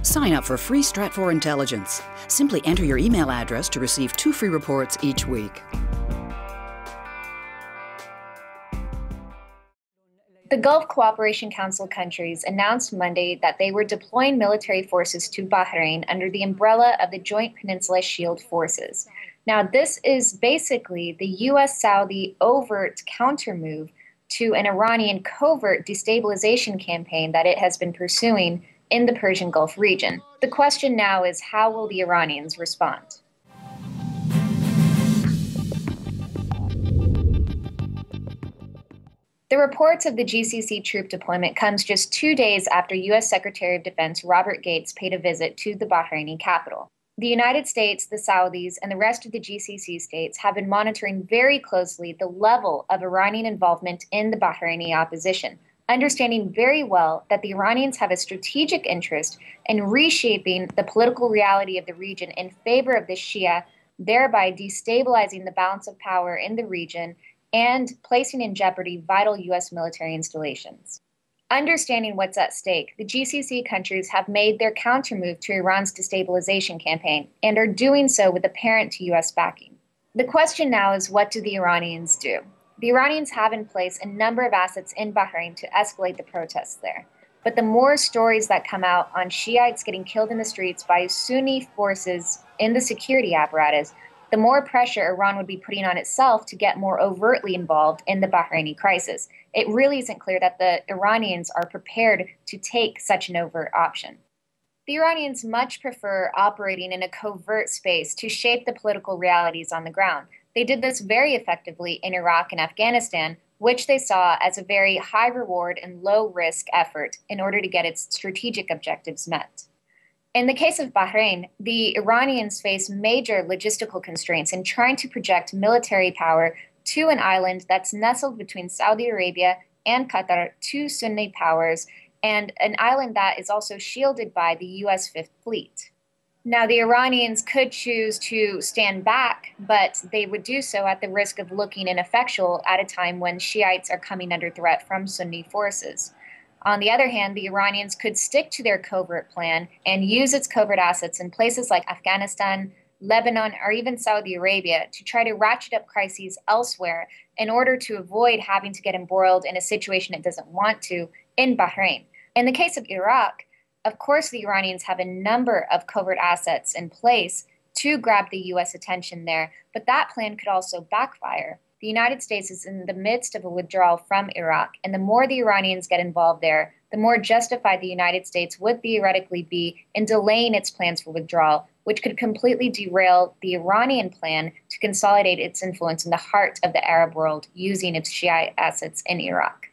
Sign up for free Stratfor Intelligence. Simply enter your email address to receive 2 free reports each week. The Gulf Cooperation Council countries announced Monday that they were deploying military forces to Bahrain under the umbrella of the Joint Peninsula Shield Forces. Now, this is basically the U.S.-Saudi overt countermove to an Iranian covert destabilization campaign that it has been pursuing in the Persian Gulf region. The question now is, how will the Iranians respond? The reports of the GCC troop deployment comes just 2 days after U.S. Secretary of Defense Robert Gates paid a visit to the Bahraini capital. The United States, the Saudis, and the rest of the GCC states have been monitoring very closely the level of Iranian involvement in the Bahraini opposition, understanding very well that the Iranians have a strategic interest in reshaping the political reality of the region in favor of the Shia, thereby destabilizing the balance of power in the region and placing in jeopardy vital U.S. military installations. Understanding what's at stake, the GCC countries have made their countermove to Iran's destabilization campaign and are doing so with apparent U.S. backing. The question now is, what do the Iranians do? The Iranians have in place a number of assets in Bahrain to escalate the protests there. But the more stories that come out on Shiites getting killed in the streets by Sunni forces in the security apparatus, the more pressure Iran would be putting on itself to get more overtly involved in the Bahraini crisis. It really isn't clear that the Iranians are prepared to take such an overt option. The Iranians much prefer operating in a covert space to shape the political realities on the ground. They did this very effectively in Iraq and Afghanistan, which they saw as a very high reward and low risk effort in order to get its strategic objectives met. In the case of Bahrain, the Iranians face major logistical constraints in trying to project military power to an island that's nestled between Saudi Arabia and Qatar, 2 Sunni powers, and an island that is also shielded by the U.S. Fifth Fleet. Now, the Iranians could choose to stand back, but they would do so at the risk of looking ineffectual at a time when Shiites are coming under threat from Sunni forces. On the other hand, the Iranians could stick to their covert plan and use its covert assets in places like Afghanistan, Lebanon, or even Saudi Arabia to try to ratchet up crises elsewhere in order to avoid having to get embroiled in a situation it doesn't want to in Bahrain. In the case of Iraq, of course, the Iranians have a number of covert assets in place to grab the U.S. attention there, but that plan could also backfire. The United States is in the midst of a withdrawal from Iraq, and the more the Iranians get involved there, the more justified the United States would theoretically be in delaying its plans for withdrawal, which could completely derail the Iranian plan to consolidate its influence in the heart of the Arab world using its Shiite assets in Iraq.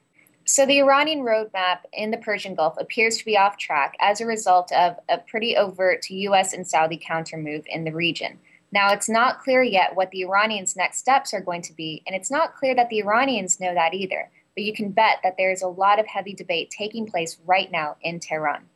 So the Iranian roadmap in the Persian Gulf appears to be off track as a result of a pretty overt U.S. and Saudi countermove in the region. Now, it's not clear yet what the Iranians' next steps are going to be, and it's not clear that the Iranians know that either. But you can bet that there is a lot of heavy debate taking place right now in Tehran.